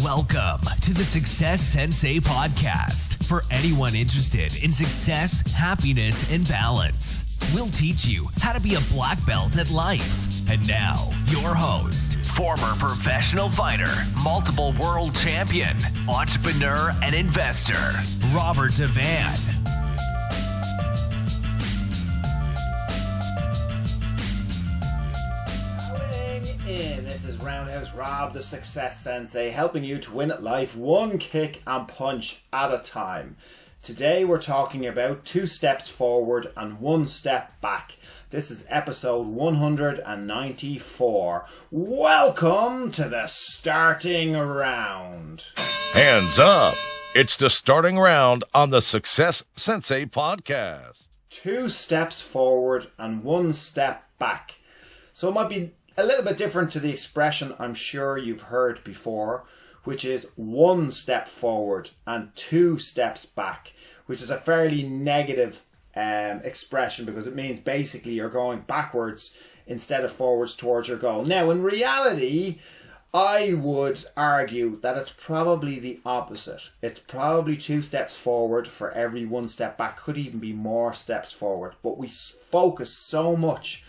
Welcome to the Success Sensei podcast for anyone interested in success, happiness, and balance. We'll teach you how to be a black belt at life. And now, your host, former professional fighter, multiple world champion, entrepreneur, and investor, Robert Devane. This is Roundhouse Rob, the Success Sensei, helping you to win at life one kick and punch at a time. Today we're talking about 2 steps forward and 1 step back. This is episode 194. Welcome to the starting round. Hands up. It's the starting round on the Success Sensei podcast. 2 steps forward and 1 step back. So it might be a little bit different to the expression I'm sure you've heard before, which is 1 step forward and 2 steps back, which is a fairly negative expression because it means basically you're going backwards instead of forwards towards your goal. Now, in reality, I would argue that it's probably the opposite. It's probably 2 steps forward for every 1 step back, could even be more steps forward. But we focus so much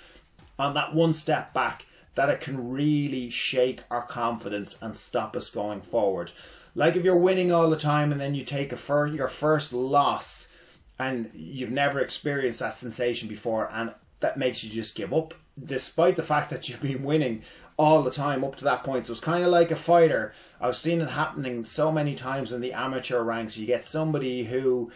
on that 1 step back that it can really shake our confidence and stop us going forward. Like if you're winning all the time and then you take your first loss and you've never experienced that sensation before, and that makes you just give up, despite the fact that you've been winning all the time up to that point. So it's kind of like a fighter. I've seen it happening so many times in the amateur ranks. You get somebody who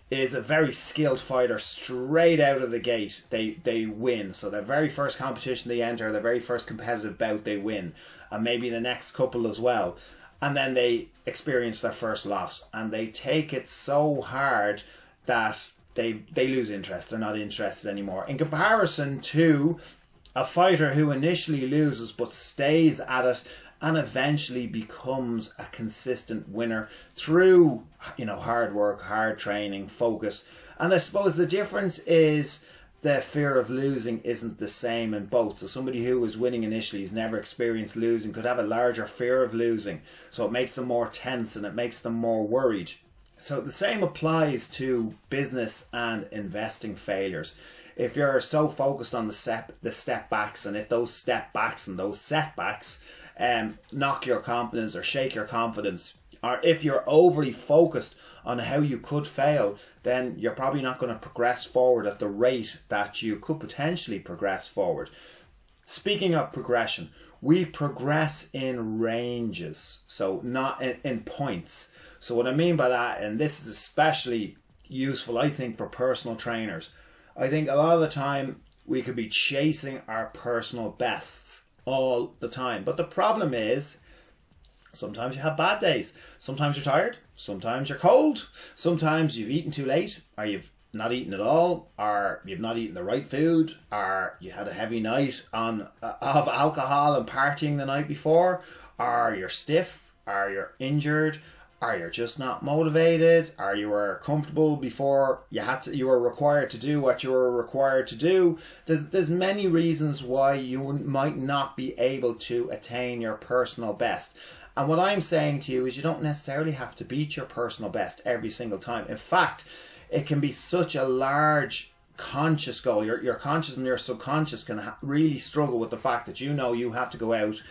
is a very skilled fighter straight out of the gate. They win. So their very first competition they enter, their very first competitive bout, they win. And maybe the next couple as well. And then they experience their first loss. And they take it so hard that they lose interest. They're not interested anymore. In comparison to a fighter who initially loses but stays at it and eventually becomes a consistent winner through, hard work, hard training, focus. And I suppose the difference is the fear of losing isn't the same in both. So somebody who was winning initially has never experienced losing could have a larger fear of losing. So it makes them more tense and it makes them more worried. So the same applies to business and investing failures. If you're so focused on the step backs, and if those step backs and those setbacks knock your confidence or shake your confidence, or if you're overly focused on how you could fail, then you're probably not going to progress forward at the rate that you could potentially progress forward. Speaking of progression, we progress in ranges, so not in points. So what I mean by that, and this is especially useful, I think, for personal trainers, I think a lot of the time we could be chasing our personal bests all the time. But the problem is, sometimes you have bad days. Sometimes you're tired. Sometimes you're cold. Sometimes you've eaten too late, or you've not eaten at all, or you've not eaten the right food, or you had a heavy night of alcohol and partying the night before, or you're stiff, or you're injured, or you're just not motivated, or you were comfortable before you were required to do what you were required to do. There's many reasons why you might not be able to attain your personal best. And what I'm saying to you is you don't necessarily have to beat your personal best every single time. In fact, it can be such a large conscious goal. Your conscious and your subconscious can really struggle with the fact that you have to go out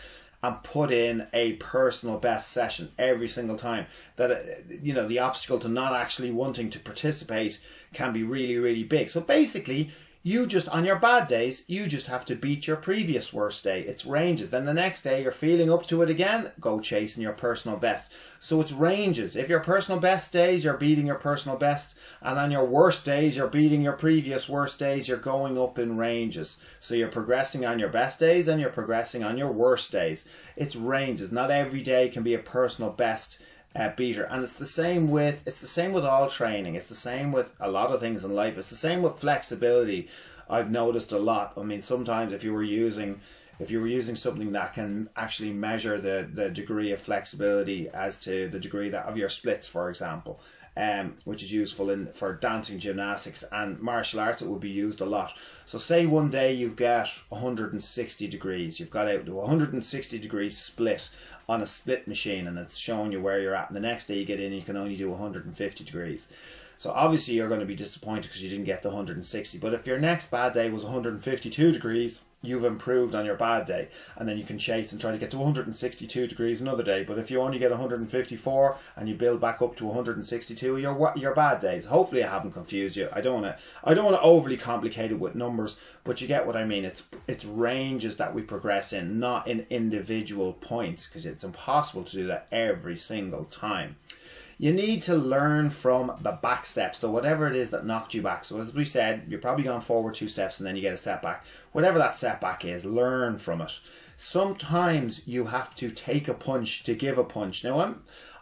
and put in a personal best session every single time. That the obstacle to not actually wanting to participate can be really, really big. So basically, you just, on your bad days, you just have to beat your previous worst day. It's ranges. Then the next day you're feeling up to it again, go chasing your personal best. So it's ranges. If your personal best days, you're beating your personal best, and on your worst days, you're beating your previous worst days, you're going up in ranges. So you're progressing on your best days and you're progressing on your worst days. It's ranges. Not every day can be a personal best beater. And it's the same with all training. It's the same with a lot of things in life. It's the same with flexibility. I've noticed a lot. I mean, sometimes if you were using something that can actually measure the degree of flexibility as to the degree of your splits, for example, which is useful for dancing, gymnastics and martial arts, it would be used a lot. So say one day you've got 160 degrees, you've got out to 160 degree split on a split machine and it's showing you where you're at, and the next day you get in and you can only do 150 degrees. So obviously you're going to be disappointed because you didn't get the 160. But if your next bad day was 152 degrees, you've improved on your bad day. And then you can chase and try to get to 162 degrees another day. But if you only get 154 and you build back up to 162, your bad days. Hopefully I haven't confused you. I don't want to overly complicate it with numbers, but you get what I mean. It's ranges that we progress in, not in individual points, because it's impossible to do that every single time. You need to learn from the back steps. So whatever it is that knocked you back. So as we said, you're probably gone forward 2 steps and then you get a setback. Whatever that setback is, learn from it. Sometimes you have to take a punch to give a punch. Now,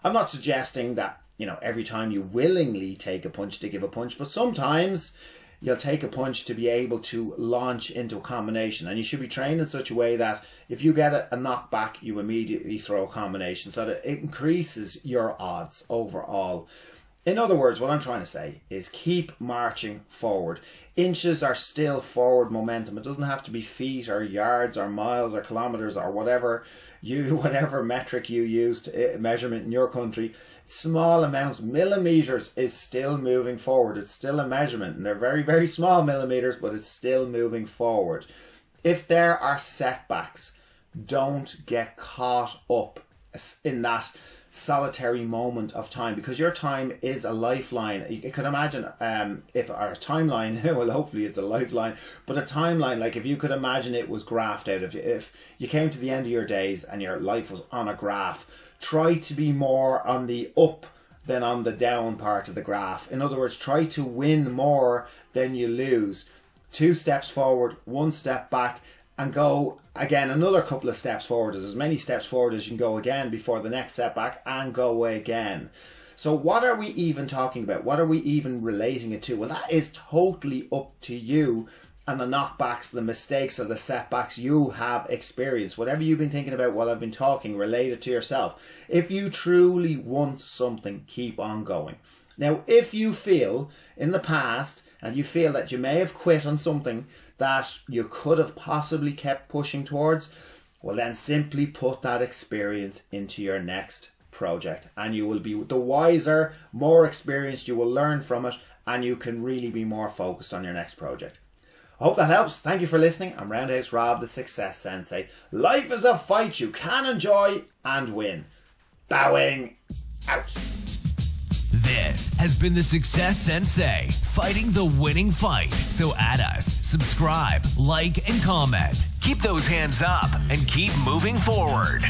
I'm not suggesting that, every time you willingly take a punch to give a punch, but sometimes you'll take a punch to be able to launch into a combination. And you should be trained in such a way that if you get a knockback, you immediately throw a combination so that it increases your odds overall. In other words, what I'm trying to say is keep marching forward. Inches are still forward momentum. It doesn't have to be feet or yards or miles or kilometers or whatever metric you use to measurement in your country. Small amounts, millimeters, is still moving forward. It's still a measurement, and they're very, very small millimeters, but it's still moving forward. If there are setbacks, don't get caught up in that solitary moment of time, because your time is a lifeline. You can imagine if our timeline, well, hopefully it's a lifeline, but a timeline, like if you could imagine it was graphed out, if you came to the end of your days and your life was on a graph, try to be more on the up than on the down part of the graph. In other words, try to win more than you lose. 2 steps forward, 1 step back, and go again another couple of steps forward. As many steps forward as you can go again before the next setback, and go again. So what are we even talking about? What are we even relating it to? Well, that is totally up to you and the knockbacks, the mistakes, or the setbacks you have experienced. Whatever you've been thinking about while I've been talking, relate it to yourself. If you truly want something, keep on going. Now, if you feel in the past and you feel that you may have quit on something that you could have possibly kept pushing towards, well, then simply put that experience into your next project, and you will be the wiser, more experienced. You will learn from it, and you can really be more focused on your next project. I hope that helps. Thank you for listening. I'm Roundhouse Rob, the Success Sensei. Life is a fight you can enjoy and win. Bowing out. This has been the Success Sensei, fighting the winning fight. So add us, subscribe, like, and comment. Keep those hands up and keep moving forward.